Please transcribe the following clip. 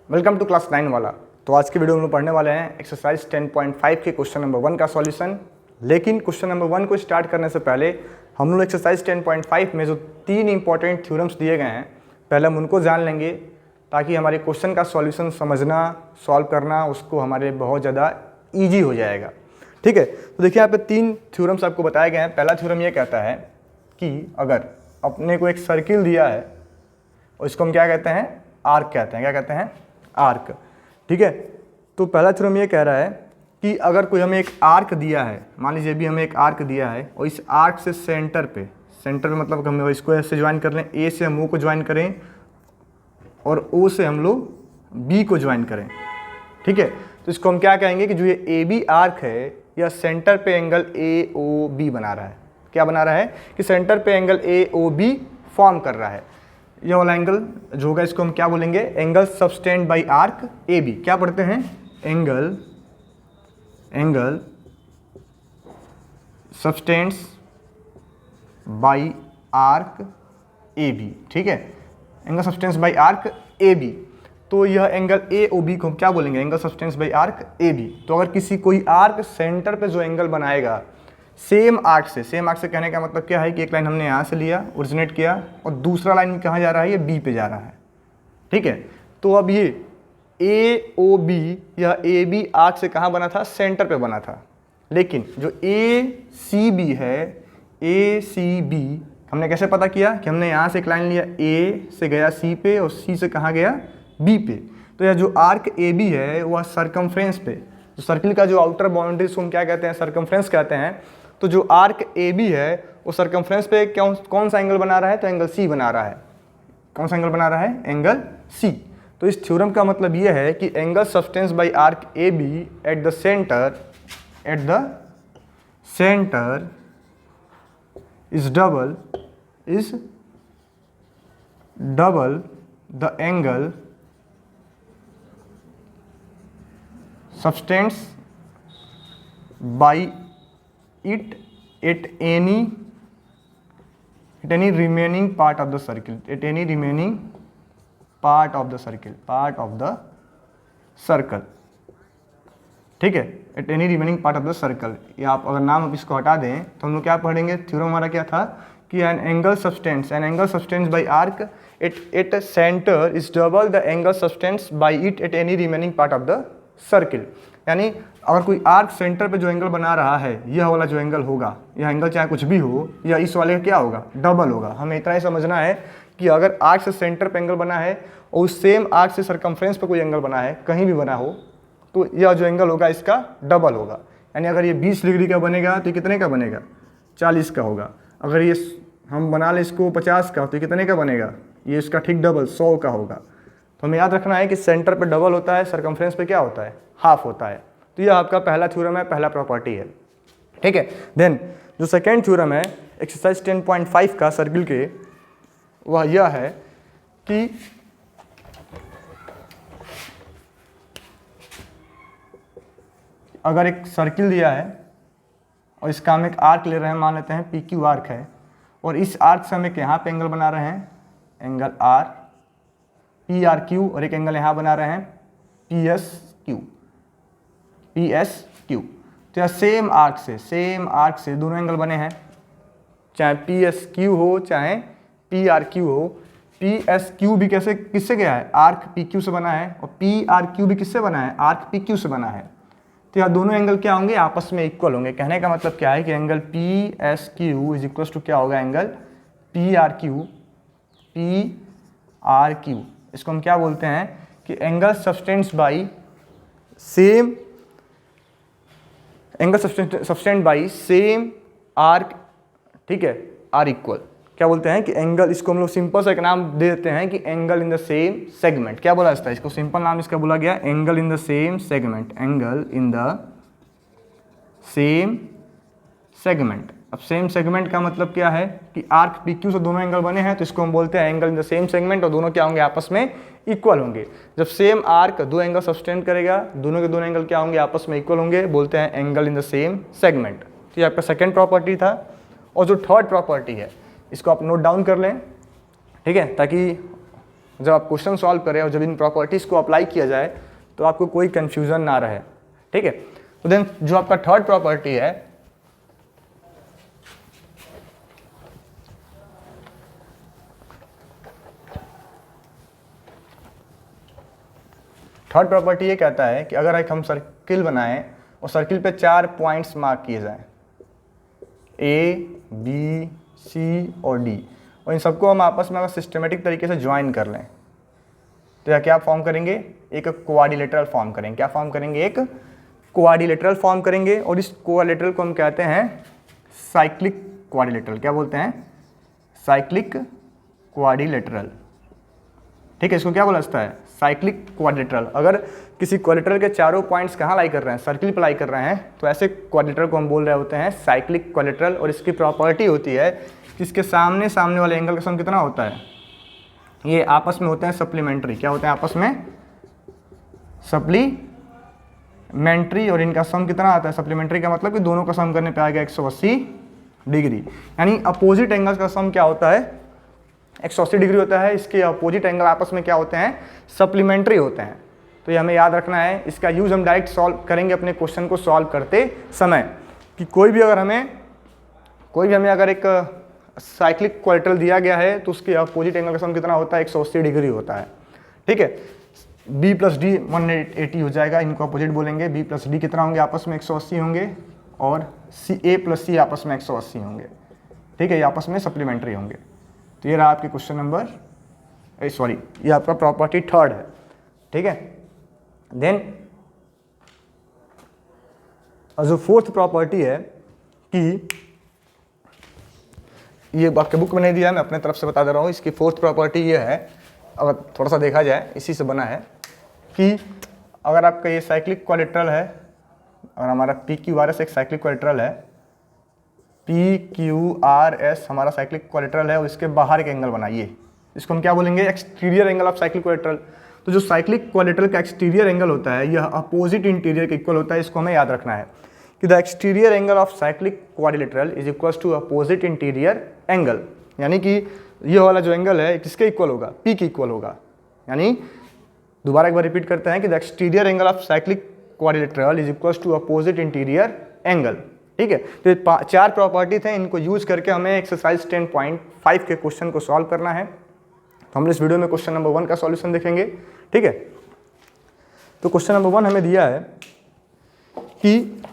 Welcome to class 9 वाला। तो आज के वीडियो में हम लोग पढ़ने वाले हैं एक्सरसाइज 10.5 के क्वेश्चन नंबर 1 का सॉल्यूशन। लेकिन क्वेश्चन नंबर 1 को स्टार्ट करने से पहले हम लोग एक्सरसाइज 10.5 में जो 3 इंपॉर्टेंट थ्योरम्स दिए गए हैं पहले हम उनको जान लेंगे, ताकि हमारे क्वेश्चन का सॉल्यूशन समझना, सॉल्व करना उसको हमारे बहुत ज़्यादा ईजी हो जाएगा। ठीक है, तो देखिए यहाँ पे 3 थ्योरम्स आपको बताए गए हैं। पहला थ्योरम ये कहता है कि अगर अपने को एक सर्किल दिया है और इसको हम क्या कहते हैं, आर्क कहते हैं। क्या कहते हैं? आर्क। ठीक है, तो पहला थ्योरम ये कह रहा है कि अगर कोई हमें एक आर्क दिया है, मान लीजिए भी हमें एक आर्क दिया है और इस आर्क से सेंटर पे मतलब हम इसको ऐसे ज्वाइन कर लें, ए से हम ओ को ज्वाइन करें और ओ से हम लोग बी को ज्वाइन करें। ठीक है, तो इसको हम क्या कहेंगे कि जो ये ए बी आर्क है यह सेंटर पे एंगल ए ओ बी बना रहा है। क्या बना रहा है कि सेंटर पे angle A O B form कर रहा है। ये वाला एंगल जो होगा इसको हम क्या बोलेंगे, angle subtended by arc A B. क्या पढ़ते हैं? Angle subtends by arc A B. ठीक है, angle subtends by arc A B. तो यह एंगल ए ओ बी को हम क्या बोलेंगे, angle subtends by arc A B. तो अगर किसी कोई आर्क सेंटर पे जो एंगल बनाएगा सेम आर्क से कहने का मतलब क्या है कि एक लाइन हमने यहाँ से लिया, ओरिजिनेट किया और दूसरा लाइन कहाँ जा रहा है, ये बी पे जा रहा है। ठीक है, तो अब ये ए ओ बी यह ए बी आर्क से कहाँ बना था, सेंटर पे बना था। लेकिन जो ए सी बी है, ए सी बी हमने कैसे पता किया कि हमने यहाँ से एक लाइन लिया, ए से गया सी पे और सी से कहाँ गया, बी पे। तो यह जो आर्क ए बी है वह सरकमफ्रेंस पे, जो सर्किल का जो आउटर बाउंड्री को हम क्या कहते हैं, सरकमफ्रेंस कहते हैं। तो जो आर्क ए बी है वो सरकमफ्रेंस पे कौन सा एंगल बना रहा है, तो एंगल सी बना रहा है। कौन सा एंगल बना रहा है, एंगल सी। तो इस थ्योरम का मतलब यह है कि angle subtends by arc A B at the centre is double the angle subtends by it at any remaining part of the circle, ठीक है, eight any remaining part of the circle. ये आप अगर नाम इसको हटा दें तो हम लोग क्या पढ़ेंगे, थ्योरम हमारा क्या था कि an angle subtends by arc at centre is double the angle subtends by it at any remaining part of the circle. यानी अगर कोई आर्क सेंटर पे जो एंगल बना रहा है, यह वाला जो एंगल होगा, यह एंगल चाहे कुछ भी हो, या इस वाले का क्या होगा, डबल होगा। हमें इतना ही समझना है कि अगर आर्क से सेंटर पे एंगल बना है और उस सेम आर्क से सरकमफ्रेंस पे कोई एंगल बना है, कहीं भी बना हो, तो यह जो एंगल होगा इसका डबल होगा। यानी अगर ये 20 डिग्री का बनेगा तो कितने का बनेगा, 40 का होगा। अगर ये हम बना लें इसको 50 का तो कितने का बनेगा, ये इसका ठीक डबल 100 का होगा। तो हमें याद रखना है कि सेंटर पे डबल होता है, सरकमफ्रेंस पे क्या होता है, हाफ होता है। तो यह आपका पहला थ्योरम है, पहला प्रॉपर्टी है। ठीक है, देन जो सेकेंड थ्योरम है एक्सरसाइज 10.5 का सर्किल के, वह यह है कि अगर एक सर्किल दिया है और इसका हम एक आर्क ले रहे हैं, मान लेते हैं पी क्यू आर्क है, और इस आर्क से हम एक यहाँ पे एंगल बना रहे हैं, angle R P R Q, और एक एंगल यहाँ बना रहे हैं पी एस क्यू। तो यह सेम आर्क से दोनों एंगल बने हैं, चाहे पी एस क्यू हो चाहे पी आर क्यू हो। पी एस क्यू भी किससे गया है, आर्क पी क्यू से बना है, और पी आर क्यू भी किससे बना है, आर्क पी क्यू से बना है। तो यह दोनों एंगल क्या होंगे, आपस में इक्वल होंगे। कहने का मतलब क्या है कि angle P S Q is equal to क्या होगा, एंगल पी आर क्यू। इसको हम क्या बोलते हैं कि angle subtends by same arc. ठीक है, आर इक्वल क्या बोलते हैं कि एंगल, इसको हम लोग सिंपल सा एक नाम दे देते हैं कि angle in the same segment. क्या बोला जाता है इसको, सिंपल नाम इसका बोला गया angle in the same segment. अब सेम सेगमेंट का मतलब क्या है कि आर्क पी क्यू से दोनों एंगल बने हैं, तो इसको हम बोलते हैं angle in the same segment, और दोनों क्या होंगे, आपस में इक्वल होंगे। जब सेम आर्क दो एंगल सबटेंड करेगा, दोनों के दोनों एंगल क्या होंगे, आपस में इक्वल होंगे, बोलते हैं angle in the same segment. तो ये आपका सेकेंड प्रॉपर्टी था। और जो थर्ड प्रॉपर्टी है इसको आप नोट डाउन कर लें, ठीक है, ताकि जब आप क्वेश्चन सॉल्व करें और जब इन प्रॉपर्टीज़ को अप्लाई किया जाए तो आपको कोई कन्फ्यूज़न ना रहे, ठीक है। तो देन जो आपका थर्ड प्रॉपर्टी है, थर्ड प्रॉपर्टी ये कहता है कि अगर एक हम सर्किल बनाएं और सर्किल पे 4 पॉइंट्स मार्क किए जाएं, ए, बी, सी और डी, और इन सबको हम आपस में अगर सिस्टमेटिक तरीके से ज्वाइन कर लें तो यह क्या फॉर्म करेंगे, एक क्वाड्रिलेटरल फॉर्म करेंगे। क्या फॉर्म करेंगे, एक क्वाड्रिलेटरल फॉर्म करेंगे, और इस क्वाड्रिलेटरल को हम कहते हैं साइक्लिक क्वाड्रिलेटरल। क्या बोलते हैं, साइक्लिक क्वाड्रिलेटरल, ठीक है। इसको क्या बोला जाता है, साइक्लिक क्वाड्रिलेटरल। अगर किसी क्वाड्रिलेटरल के चारों पॉइंट्स कहाँ लाई कर रहे हैं, सर्किल पर लाई कर रहे हैं, तो ऐसे क्वाड्रिलेटरल को हम बोल रहे होते हैं साइक्लिक क्वाड्रिलेटरल। और इसकी प्रॉपर्टी होती है कि इसके सामने सामने वाले एंगल का सम कितना होता है, ये आपस में होते हैं सप्लीमेंट्री। क्या होते हैं आपस में, सप्लीमेंट्री। और इनका सम कितना आता है, सप्लीमेंट्री का मतलब कि दोनों का सम करने पे आ गया 180 डिग्री। यानी अपोजिट एंगल्स का सम क्या होता है, 180 डिग्री होता है। इसके अपोजिट एंगल आपस में क्या होते हैं, सप्लीमेंट्री होते हैं। तो ये हमें याद रखना है। इसका यूज़ हम डायरेक्ट सॉल्व करेंगे अपने क्वेश्चन को सॉल्व करते समय, कि कोई भी हमें अगर एक साइक्लिक क्वाड्रिलेटरल दिया गया है तो उसके अपोजिट एंगल का सम कितना होता है, 180 डिग्री होता है, ठीक है। b प्लस डी 180 हो जाएगा, इनको अपोजिट बोलेंगे। b प्लस डी कितना होंगे, आपस में 180 होंगे, और a प्लस सी आपस में 180 होंगे, ठीक है। ये आपस में सप्लीमेंट्री होंगे। तो ये रहा आपके क्वेश्चन नंबर, ये आपका प्रॉपर्टी थर्ड है, ठीक है। देन जो फोर्थ प्रॉपर्टी है कि ये आपके बुक में नहीं दिया है, मैं अपने तरफ से बता दे रहा हूँ। इसकी फोर्थ प्रॉपर्टी ये है, अगर थोड़ा सा देखा जाए, इसी से बना है कि अगर आपका ये साइक्लिक क्वाड्रिलेटरल है, अगर हमारा PQRS एक साइक्लिक क्वाड्रिलेटरल है, PQRS हमारा साइक्लिक क्वाड्रिलेटरल है, और इसके बाहर एक एंगल बनाइए, इसको हम क्या बोलेंगे, exterior angle of cyclic quadrilateral. तो जो साइक्लिक क्वाड्रिलेटरल का एक्सटीरियर एंगल होता है यह अपोजिट इंटीरियर के इक्वल होता है। इसको हमें याद रखना है कि the exterior angle of cyclic quadrilateral is equals to opposite interior angle. यानी कि ये वाला जो एंगल है किसके इक्वल होगा, P के इक्वल होगा। यानी दोबारा एक बार रिपीट करते हैं कि the exterior angle of cyclic quadrilateral is equals to opposite interior angle, ठीक है। तो ये 4 प्रॉपर्टी थे, इनको यूज करके हमें एक्सरसाइज 10.5 के क्वेश्चन को सॉल्व करना है। तो हम इस वीडियो में क्वेश्चन नंबर 1 का सॉल्यूशन देखेंगे, ठीक है। तो क्वेश्चन नंबर 1 हमें दिया है कि